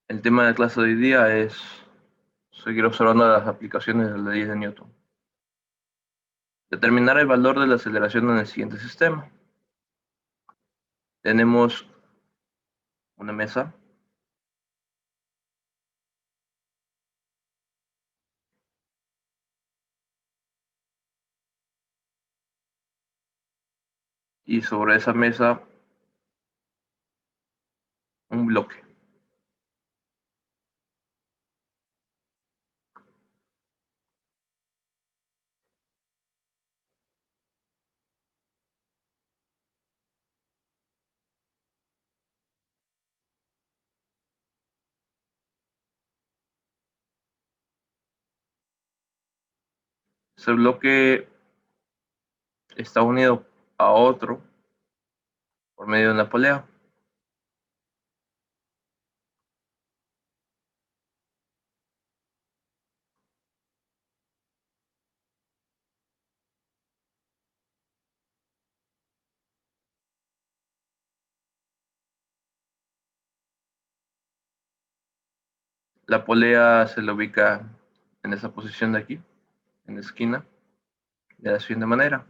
El tema de la clase de hoy día es seguir observando las aplicaciones de la ley de Newton. Determinar el valor de la aceleración en el siguiente sistema. Tenemos una mesa y sobre esa mesa un bloque. Ese bloque está unido a otro por medio de una polea. La polea se le ubica en esa posición de aquí, en la esquina, de la siguiente manera.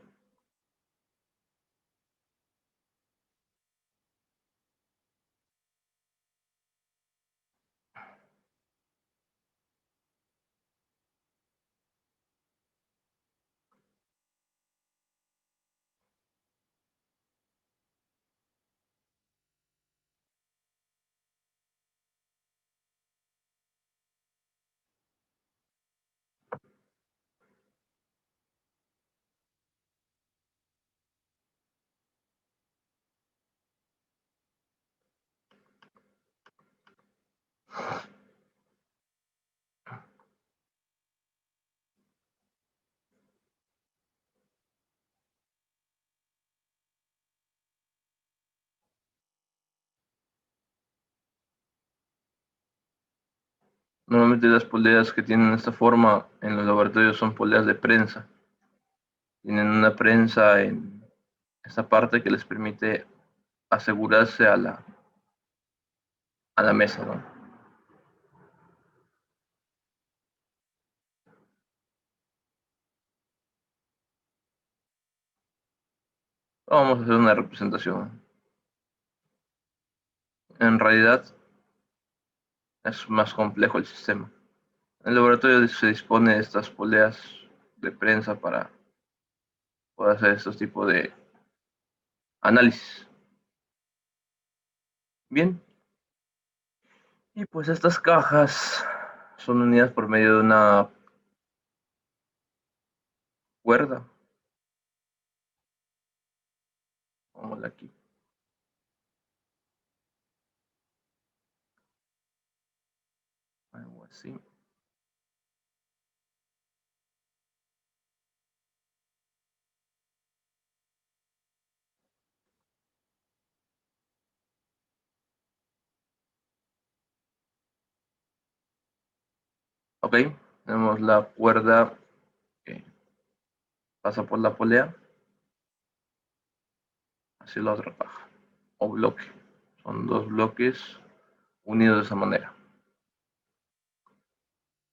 Normalmente las poleas que tienen esta forma en los laboratorios son poleas de prensa. Tienen una prensa en esta parte que les permite asegurarse a la mesa, ¿no? Vamos a hacer una representación. En realidad es más complejo el sistema. En el laboratorio se dispone de estas poleas de prensa para poder hacer estos tipos de análisis. Bien, y pues estas cajas son unidas por medio de una cuerda, como la aquí. Algo así. Ok, tenemos la cuerda que pasa por la polea hacia la otra caja o bloque. Son dos bloques unidos de esa manera,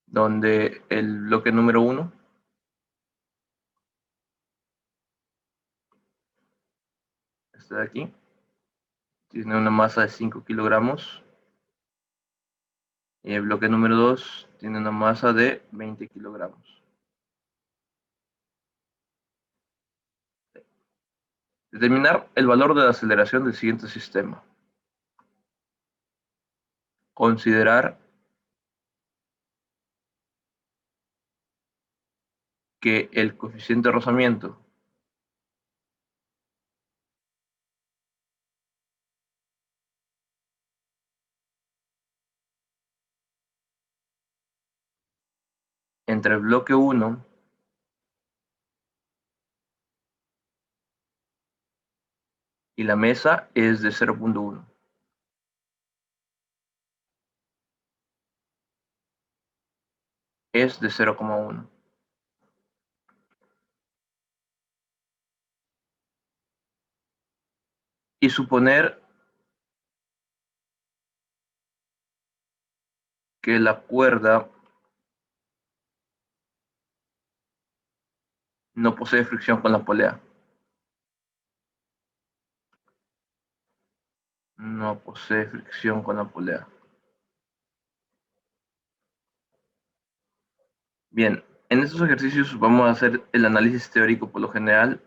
donde el bloque número uno este de aquí tiene una masa de 5 kilogramos y el bloque número 2 tiene una masa de 20 kilogramos. Determinar el valor de la aceleración del siguiente sistema. Considerar que el coeficiente de rozamiento entre el bloque uno y la mesa es de 0.1. Es de 0,1. Y suponer que la cuerda no posee fricción con la polea. No posee fricción con la polea. Bien, en estos ejercicios vamos a hacer el análisis teórico por lo general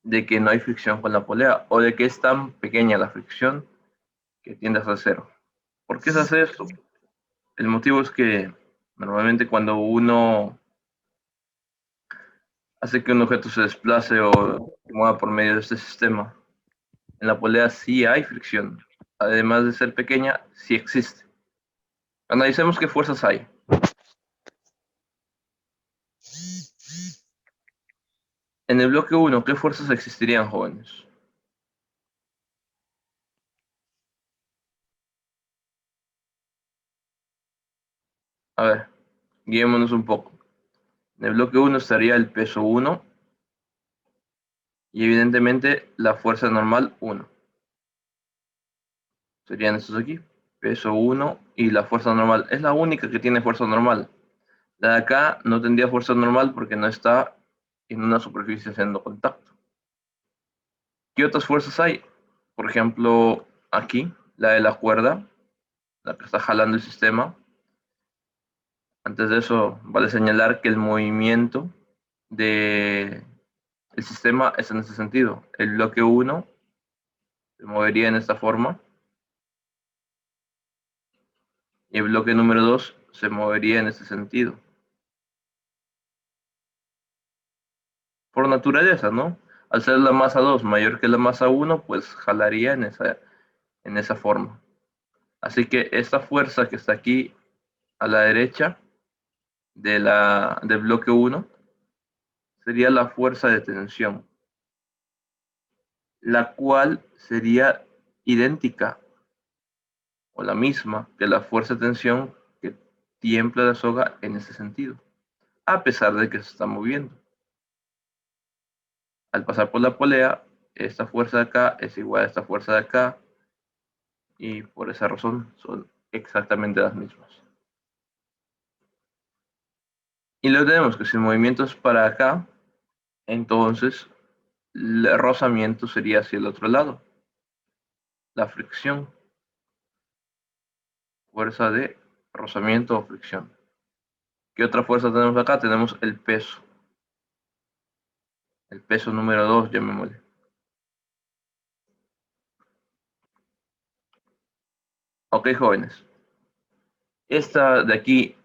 de que no hay fricción con la polea o de que es tan pequeña la fricción que tiende a cero. ¿Por qué se hace esto? El motivo es que normalmente cuando uno hace que un objeto se desplace o se mueva por medio de este sistema, en la polea sí hay fricción. Además de ser pequeña, sí existe. Analicemos qué fuerzas hay. En el bloque 1, ¿qué fuerzas existirían, jóvenes? A ver, guiémonos un poco. En el bloque 1 estaría el peso 1 y evidentemente la fuerza normal 1. Serían estos aquí, peso 1 y la fuerza normal. Es la única que tiene fuerza normal. La de acá no tendría fuerza normal porque no está en una superficie haciendo contacto. ¿Qué otras fuerzas hay? Por ejemplo, aquí, la de la cuerda, la que está jalando el sistema. Antes de eso, vale señalar que el movimiento del sistema es en este sentido. El bloque 1 se movería en esta forma y el bloque número 2 se movería en este sentido. Por naturaleza, ¿no? Al ser la masa 2 mayor que la masa 1, pues jalaría en esa forma. Así que esta fuerza que está aquí a la derecha del bloque 1 sería la fuerza de tensión, la cual sería idéntica o la misma que la fuerza de tensión que tiembla la soga en ese sentido, a pesar de que se está moviendo. Al pasar por la polea, esta fuerza de acá es igual a esta fuerza de acá y por esa razón son exactamente las mismas. Y luego tenemos que si el movimiento es para acá, entonces el rozamiento sería hacia el otro lado. La fricción, fuerza de rozamiento o fricción. ¿Qué otra fuerza tenemos acá? Tenemos el peso número 2, llamémosle. Ok, jóvenes. Esta de aquí,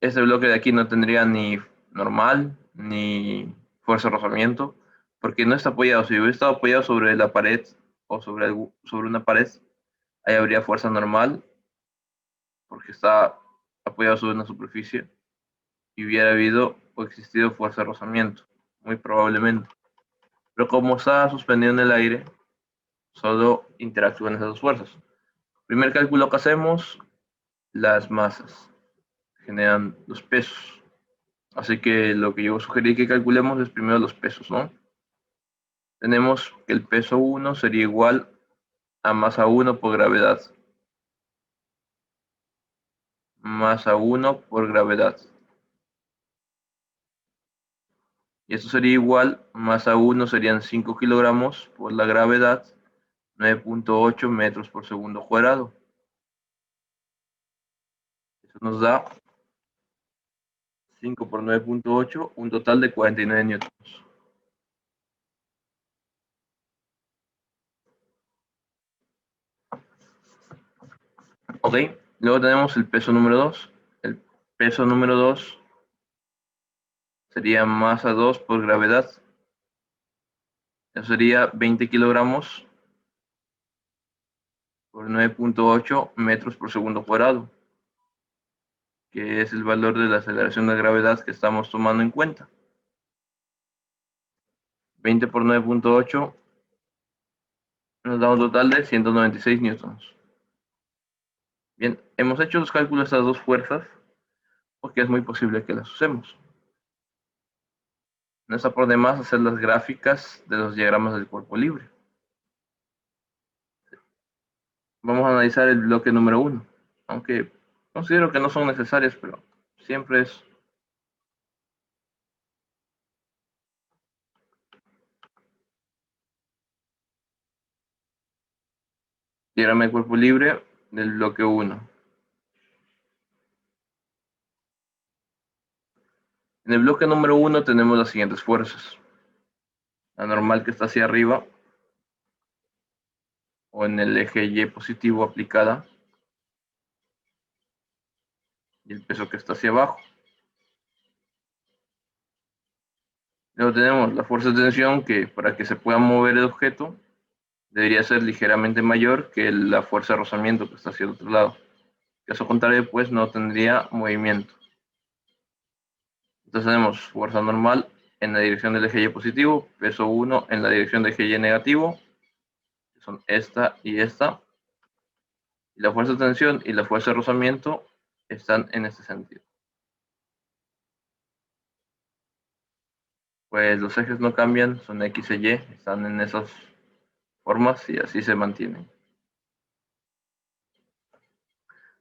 este bloque de aquí no tendría ni normal ni fuerza de rozamiento, porque no está apoyado. Si hubiera estado apoyado sobre la pared o sobre una pared, ahí habría fuerza normal, porque está apoyado sobre una superficie, y hubiera habido o existido fuerza de rozamiento, muy probablemente. Pero como está suspendido en el aire, solo interactúan esas dos fuerzas. Primer cálculo que hacemos, las masas generan los pesos. Así que lo que yo sugerí que calculemos es primero los pesos, ¿no? Tenemos que el peso 1 sería igual a masa 1 por gravedad. Masa 1 por gravedad. Y esto sería igual, masa 1 serían 5 kilogramos por la gravedad, 9.8 metros por segundo cuadrado. Eso nos da 5 por 9.8, un total de 49 newtons. Ok, luego tenemos el peso número 2. El peso número 2 sería masa 2 por gravedad. Eso sería 20 kilogramos por 9.8 metros por segundo cuadrado, que es el valor de la aceleración de gravedad que estamos tomando en cuenta. 20 por 9.8 nos da un total de 196 newtons. Bien, hemos hecho los cálculos de estas dos fuerzas porque es muy posible que las usemos. No está por demás hacer las gráficas de los diagramas del cuerpo libre. Vamos a analizar el bloque número 1. aunque considero que no son necesarias, pero siempre es. Diagrama de cuerpo libre del bloque 1. En el bloque número 1 tenemos las siguientes fuerzas. La normal que está hacia arriba o en el eje Y positivo aplicada y el peso que está hacia abajo. Luego tenemos la fuerza de tensión que para que se pueda mover el objeto debería ser ligeramente mayor que la fuerza de rozamiento que está hacia el otro lado. Caso contrario, pues no tendría movimiento. Entonces tenemos fuerza normal en la dirección del eje Y positivo, peso 1 en la dirección del eje Y negativo, que son esta y esta. Y la fuerza de tensión y la fuerza de rozamiento están en este sentido. Pues los ejes no cambian, son X e Y, están en esas formas y así se mantienen.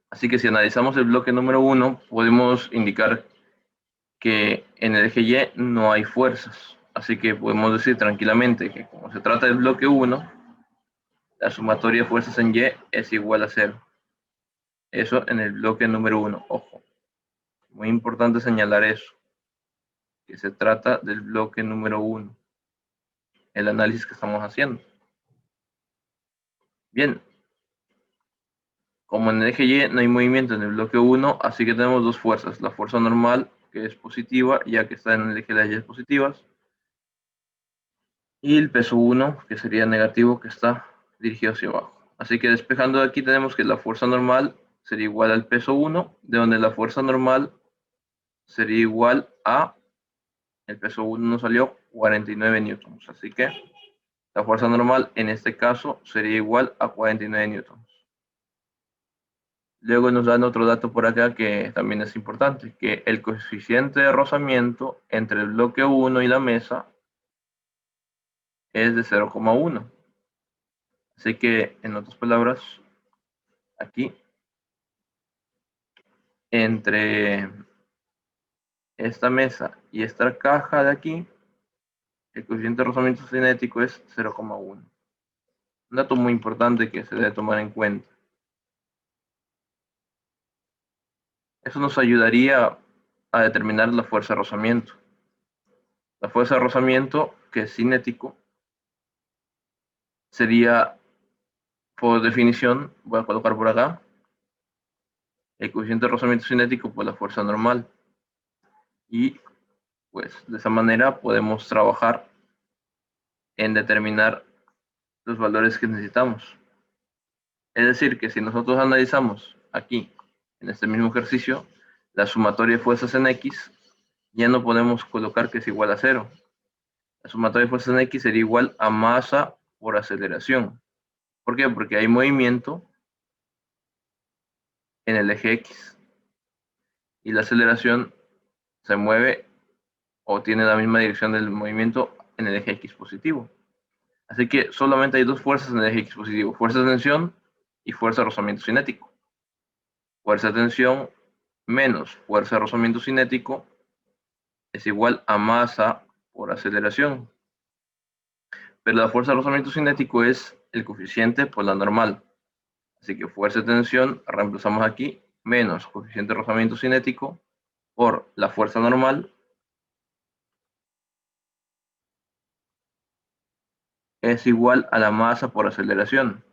Así que si analizamos el bloque número 1, podemos indicar que en el eje Y no hay fuerzas. Así que podemos decir tranquilamente que como se trata del bloque 1, la sumatoria de fuerzas en Y es igual a 0. Eso en el bloque número 1. Ojo, muy importante señalar eso, que se trata del bloque número 1, el análisis que estamos haciendo. Bien, como en el eje Y no hay movimiento en el bloque 1, así que tenemos dos fuerzas. La fuerza normal, que es positiva, ya que está en el eje de las Y positivas, y el peso 1, que sería negativo, que está dirigido hacia abajo. Así que despejando de aquí tenemos que la fuerza normal sería igual al peso 1, de donde la fuerza normal sería igual a, el peso 1 nos salió 49 newtons. Así que la fuerza normal en este caso sería igual a 49 newtons. Luego nos dan otro dato por acá que también es importante, que el coeficiente de rozamiento entre el bloque 1 y la mesa es de 0,1. Así que, en otras palabras, aquí, entre esta mesa y esta caja de aquí, el coeficiente de rozamiento cinético es 0,1. Un dato muy importante que se debe tomar en cuenta. Eso nos ayudaría a determinar la fuerza de rozamiento. La fuerza de rozamiento, que es cinético, sería, por definición, voy a colocar por acá, el coeficiente de rozamiento cinético por la fuerza normal. Y pues de esa manera podemos trabajar en determinar los valores que necesitamos. Es decir, que si nosotros analizamos aquí, en este mismo ejercicio, la sumatoria de fuerzas en X, ya no podemos colocar que es igual a 0. La sumatoria de fuerzas en X sería igual a masa por aceleración. ¿Por qué? Porque hay movimiento en el eje X y la aceleración se mueve o tiene la misma dirección del movimiento en el eje X positivo. Así que solamente hay dos fuerzas en el eje X positivo, fuerza de tensión y fuerza de rozamiento cinético. Fuerza de tensión menos fuerza de rozamiento cinético es igual a masa por aceleración. Pero la fuerza de rozamiento cinético es el coeficiente por la normal. Así que fuerza de tensión reemplazamos aquí menos coeficiente de rozamiento cinético por la fuerza normal es igual a la masa por aceleración.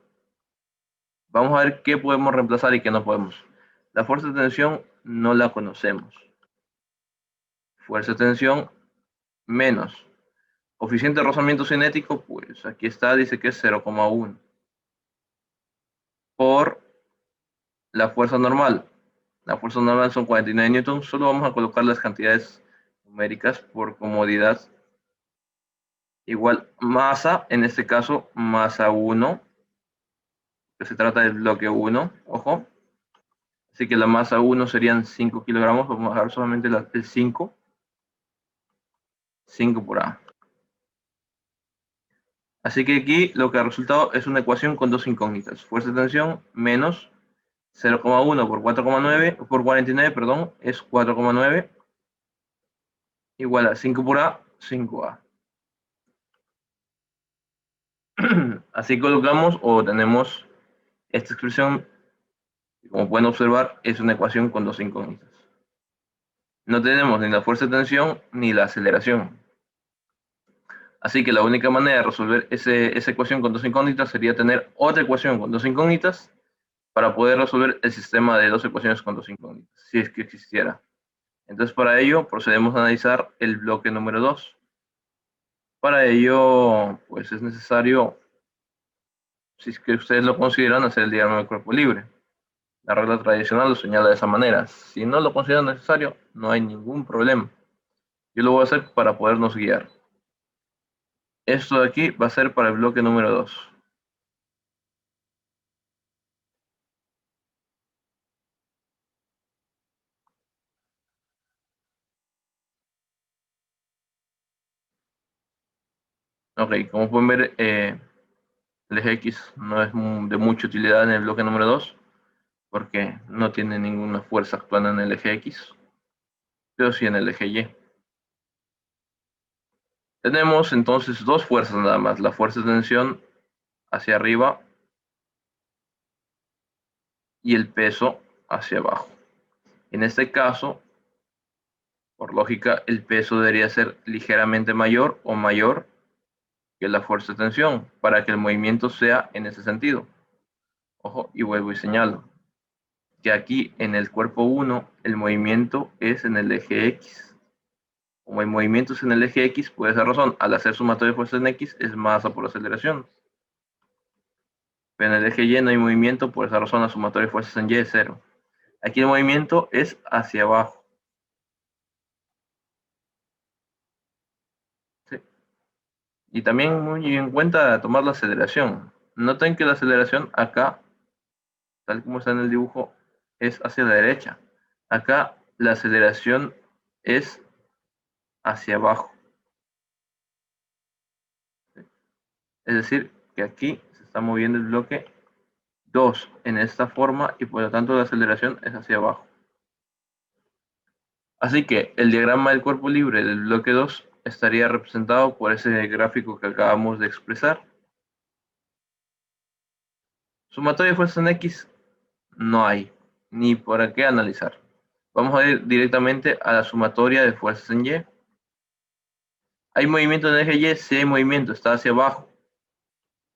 Vamos a ver qué podemos reemplazar y qué no podemos. La fuerza de tensión no la conocemos. Fuerza de tensión menos coeficiente de rozamiento cinético, pues aquí está, dice que es 0,1 por la fuerza normal. La fuerza normal son 49 newtons. Solo vamos a colocar las cantidades numéricas por comodidad. Igual masa, en este caso masa 1, que se trata del bloque 1, ojo. Así que la masa 1 serían 5 kilogramos. Vamos a dejar solamente el 5. 5 por A. Así que aquí lo que ha resultado es una ecuación con dos incógnitas. Fuerza de tensión menos 0,1 por 4,9 por 49, perdón, es 4,9 igual a 5 por A, 5A. Así colocamos o tenemos esta expresión, como pueden observar, es una ecuación con dos incógnitas. No tenemos ni la fuerza de tensión ni la aceleración. Así que la única manera de resolver esa ecuación con dos incógnitas sería tener otra ecuación con dos incógnitas para poder resolver el sistema de dos ecuaciones con dos incógnitas, si es que existiera. Entonces, para ello, procedemos a analizar el bloque número 2. Para ello, pues es necesario, si es que ustedes lo consideran, hacer el diagrama del cuerpo libre. La regla tradicional lo señala de esa manera. Si no lo consideran necesario, no hay ningún problema. Yo lo voy a hacer para podernos guiar. Esto de aquí va a ser para el bloque número 2. Ok, como pueden ver, el eje X no es de mucha utilidad en el bloque número 2 porque no tiene ninguna fuerza actuando en el eje X, pero sí en el eje Y. Tenemos entonces dos fuerzas nada más, la fuerza de tensión hacia arriba y el peso hacia abajo. En este caso, por lógica, el peso debería ser ligeramente mayor o mayor que la fuerza de tensión para que el movimiento sea en ese sentido. Ojo, y vuelvo y señalo que aquí en el cuerpo 1 el movimiento es en el eje X. Como el movimiento es en el eje X, por esa razón, al hacer sumatoria de fuerzas en X es masa por aceleración. Pero en el eje Y no hay movimiento, por esa razón la sumatoria de fuerzas en Y es cero. Aquí el movimiento es hacia abajo. ¿Sí? Y también muy en cuenta tomar la aceleración. Noten que la aceleración acá, tal como está en el dibujo, es hacia la derecha. Acá la aceleración es hacia abajo. Es decir, que aquí se está moviendo el bloque 2 en esta forma y por lo tanto la aceleración es hacia abajo. Así que el diagrama del cuerpo libre del bloque 2 estaría representado por ese gráfico que acabamos de expresar. Sumatoria de fuerzas en X no hay, ni por qué analizar. Vamos a ir directamente a la sumatoria de fuerzas en Y. ¿Hay movimiento en el eje Y? Sí hay movimiento, está hacia abajo.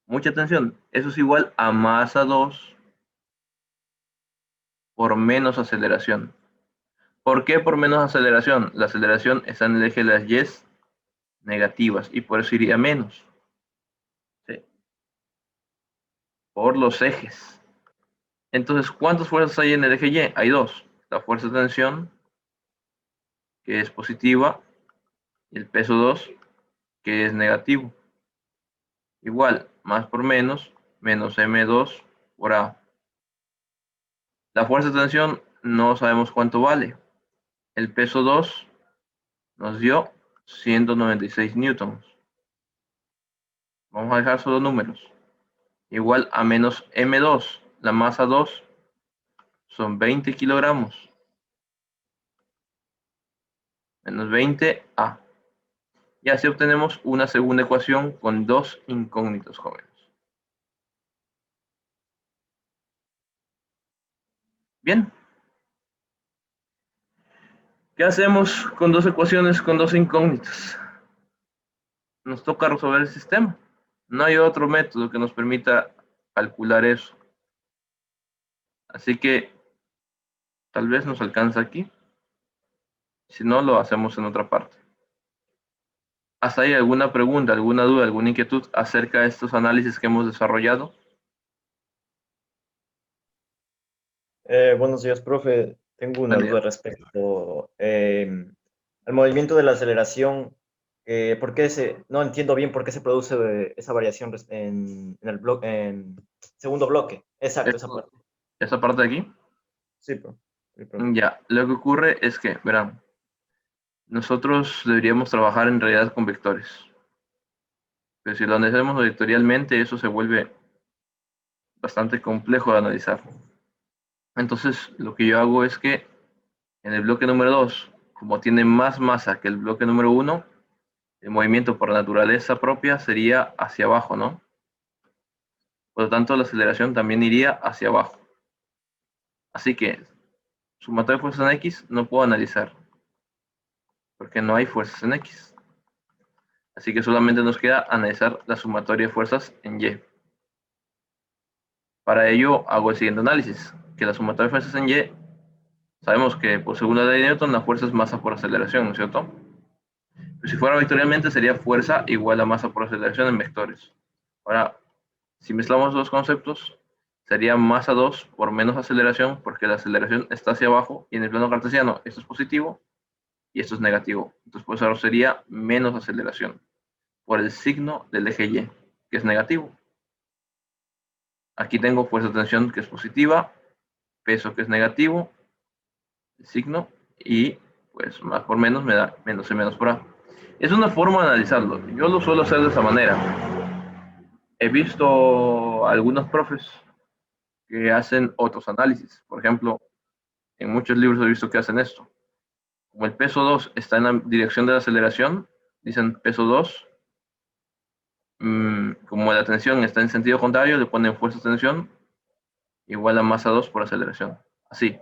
Mucha atención, eso es igual a masa 2 por menos aceleración. ¿Por qué por menos aceleración? La aceleración está en el eje de las Y negativas y por eso iría menos. ¿Sí? Por los ejes. Entonces, ¿cuántas fuerzas hay en el eje Y? Hay dos. La fuerza de tensión, que es positiva, y el peso 2, que es negativo. Igual, más por menos M2 por A. La fuerza de tensión no sabemos cuánto vale. El peso 2 nos dio 196 newtons. Vamos a dejar solo números. Igual a menos M2. La masa 2 son 20 kilogramos. Menos 20 A. Y así obtenemos una segunda ecuación con dos incógnitos jóvenes. Bien, ¿qué hacemos con dos ecuaciones con dos incógnitas? Nos toca resolver el sistema. No hay otro método que nos permita calcular eso. Así que tal vez nos alcanza aquí. Si no, lo hacemos en otra parte. ¿Hasta ahí alguna pregunta, alguna duda, alguna inquietud acerca de estos análisis que hemos desarrollado? Buenos días, profe. Tengo una Buen día. duda respecto al movimiento de la aceleración. ¿Por qué no entiendo bien por qué se produce esa variación en el bloque, en segundo bloque? Exacto, esa Esto, parte. esa parte de aquí, Sí, profe. Sí, profe. ya, lo que ocurre es que, verán, nosotros deberíamos trabajar en realidad con vectores. Pero si lo analizamos vectorialmente, eso se vuelve bastante complejo de analizar. Entonces, lo que yo hago es que en el bloque número 2, como tiene más masa que el bloque número 1, el movimiento por naturaleza propia sería hacia abajo, ¿no? Por lo tanto, la aceleración también iría hacia abajo. Así que, sumatoria de fuerzas en X no puedo analizar, porque no hay fuerzas en X. Así que solamente nos queda analizar la sumatoria de fuerzas en Y. Para ello hago el siguiente análisis, que la sumatoria de fuerzas en Y, sabemos que por según la ley de Newton, la fuerza es masa por aceleración, ¿no es cierto? Pero si fuera vectorialmente sería fuerza igual a masa por aceleración en vectores. Ahora, si mezclamos los conceptos, sería masa 2 por menos aceleración, porque la aceleración está hacia abajo y en el plano cartesiano esto es positivo y esto es negativo. Entonces, pues ahora sería menos aceleración por el signo del eje Y, que es negativo. Aquí tengo fuerza de tensión que es positiva, peso que es negativo, el signo, y pues más por menos me da menos y menos por A. Es una forma de analizarlo. Yo lo suelo hacer de esa manera. He visto algunos profes que hacen otros análisis. Por ejemplo, en muchos libros he visto que hacen esto. Como el peso 2 está en la dirección de la aceleración, dicen peso 2. Como la tensión está en sentido contrario, le ponen fuerza de tensión igual a masa 2 por aceleración. Así.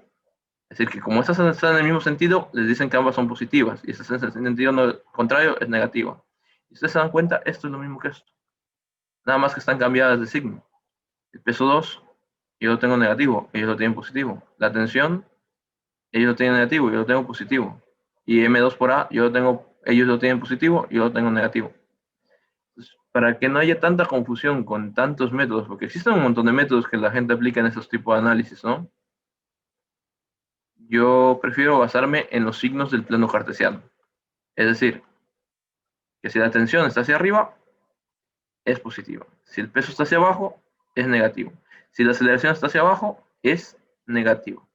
Es decir, que como estas están en el mismo sentido, les dicen que ambas son positivas y esta en el sentido contrario es negativa. Si ustedes se dan cuenta, esto es lo mismo que esto. Nada más que están cambiadas de signo. El peso 2, yo lo tengo negativo, ellos lo tienen positivo. La tensión, ellos lo tienen negativo, yo lo tengo positivo. Y M2 por A, ellos lo tienen positivo, yo lo tengo negativo. Entonces, para que no haya tanta confusión con tantos métodos, porque existen un montón de métodos que la gente aplica en esos tipos de análisis, ¿no? Yo prefiero basarme en los signos del plano cartesiano. Es decir, que si la tensión está hacia arriba, es positiva. Si el peso está hacia abajo, es negativo. Si la aceleración está hacia abajo, es negativo.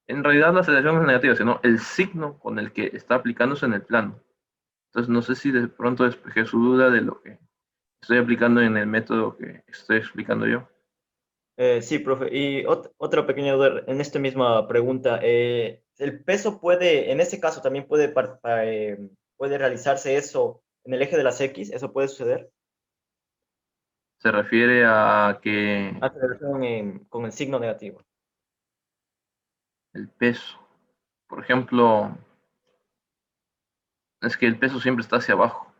En realidad la aceleración no es negativa, sino el signo con el que está aplicándose en el plano. Entonces no sé si de pronto despejé su duda de lo que estoy aplicando en el método que estoy explicando yo. Sí, profe. Y otra pequeña duda en esta misma pregunta. ¿El peso puede, en este caso, también puede realizarse eso en el eje de las X? ¿Eso puede suceder? Se refiere a que Aceleración con el signo negativo. el peso, por ejemplo, es que el peso siempre está hacia abajo.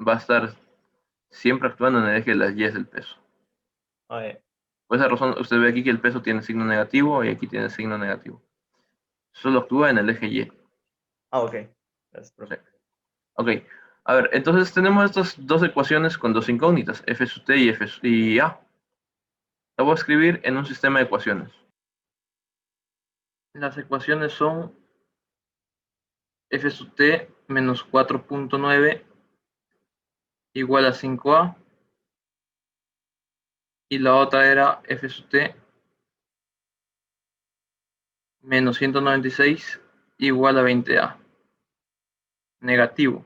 Va a estar siempre actuando en el eje de las Y del peso. Ah, Por esa razón, usted ve aquí que el peso tiene signo negativo y aquí tiene signo negativo. Solo actúa en el eje Y. ok. Gracias, Sí. profe. Ok. A ver, entonces tenemos estas dos ecuaciones con dos incógnitas, F sub t y F y A. La voy a escribir en un sistema de ecuaciones. Las ecuaciones son F sub t menos 4.9 igual a 5A. Y la otra era F sub t menos 196 igual a 20A. Negativo.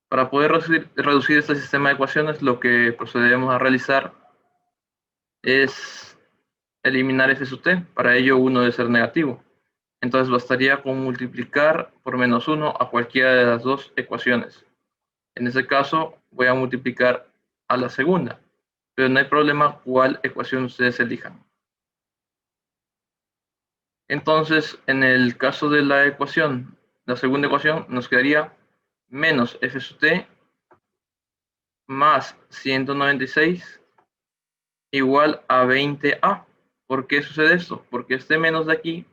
Para poder reducir este sistema de ecuaciones, lo que procedemos a realizar es eliminar f sub t. Para ello, 1 debe ser negativo. Entonces, bastaría con multiplicar por menos 1 a cualquiera de las dos ecuaciones. En ese caso, voy a multiplicar a la segunda, pero no hay problema cuál ecuación ustedes elijan. Entonces, en el caso de la segunda ecuación, nos quedaría menos f sub t más 196 igual a 20A. ¿Por qué sucede esto? Porque este menos de aquí,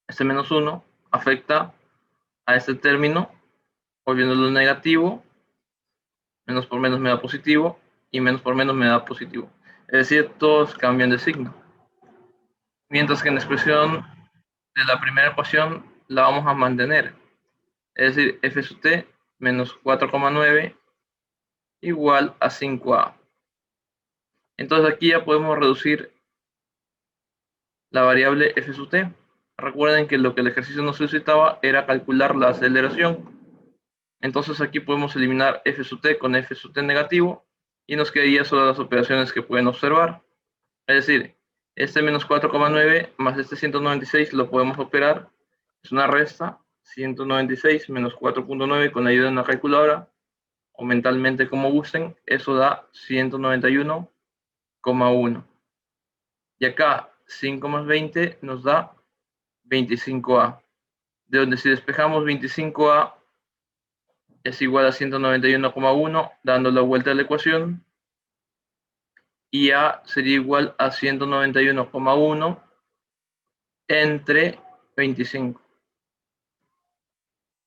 este menos 1, afecta a este término, volviéndolo negativo, menos por menos me da positivo, y menos por menos me da positivo. Es decir, todos cambian de signo. Mientras que en la expresión de la primera ecuación la vamos a mantener. Es decir, f sub t menos 4,9 igual a 5A. Entonces aquí ya podemos reducir la variable f sub t. recuerden que lo que el ejercicio nos solicitaba era calcular la aceleración. Entonces aquí podemos eliminar F sub t con F sub t negativo y nos quedaría solo las operaciones que pueden observar. Es decir, este menos 4,9 más este 196 lo podemos operar. Es una resta, 196 menos 4,9 con la ayuda de una calculadora o mentalmente como gusten, eso da 191,1. Y acá 5 más 20 nos da 25A. De donde si despejamos 25A es igual a 191,1, dando la vuelta a la ecuación. Y A sería igual a 191,1 entre 25.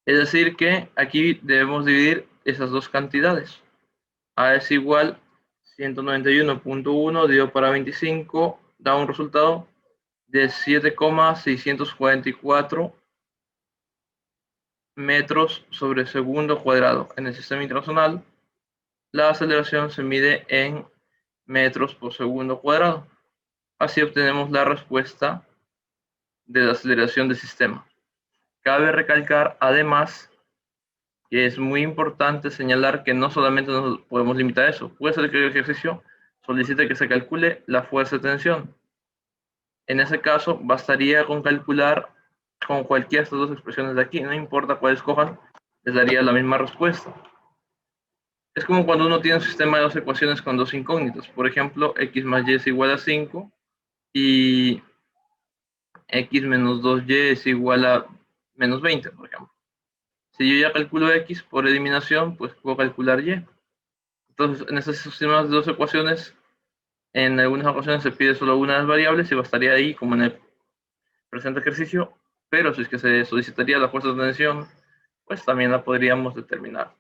Es decir que aquí debemos dividir esas dos cantidades. A es igual 191,1 dividido para 25 da un resultado de 7,644 metros sobre segundo cuadrado. En el sistema internacional, la aceleración se mide en metros por segundo cuadrado. Así obtenemos la respuesta de la aceleración del sistema. Cabe recalcar, además, que es muy importante señalar que no solamente nos podemos limitar a eso. Puede ser que el ejercicio solicite que se calcule la fuerza de tensión. En ese caso, bastaría con calcular con cualquiera de estas dos expresiones de aquí, no importa cuál escojan, les daría la misma respuesta. Es como cuando uno tiene un sistema de dos ecuaciones con dos incógnitas. Por ejemplo, x más y es igual a 5 y x menos 2y es igual a menos 20, por ejemplo. Si yo ya calculo x por eliminación, pues puedo calcular y. Entonces, en estos sistemas de dos ecuaciones, en algunas ocasiones se pide solo una de las variables y bastaría ahí, como en el presente ejercicio, pero si es que se solicitaría la fuerza de tensión, pues también la podríamos determinar.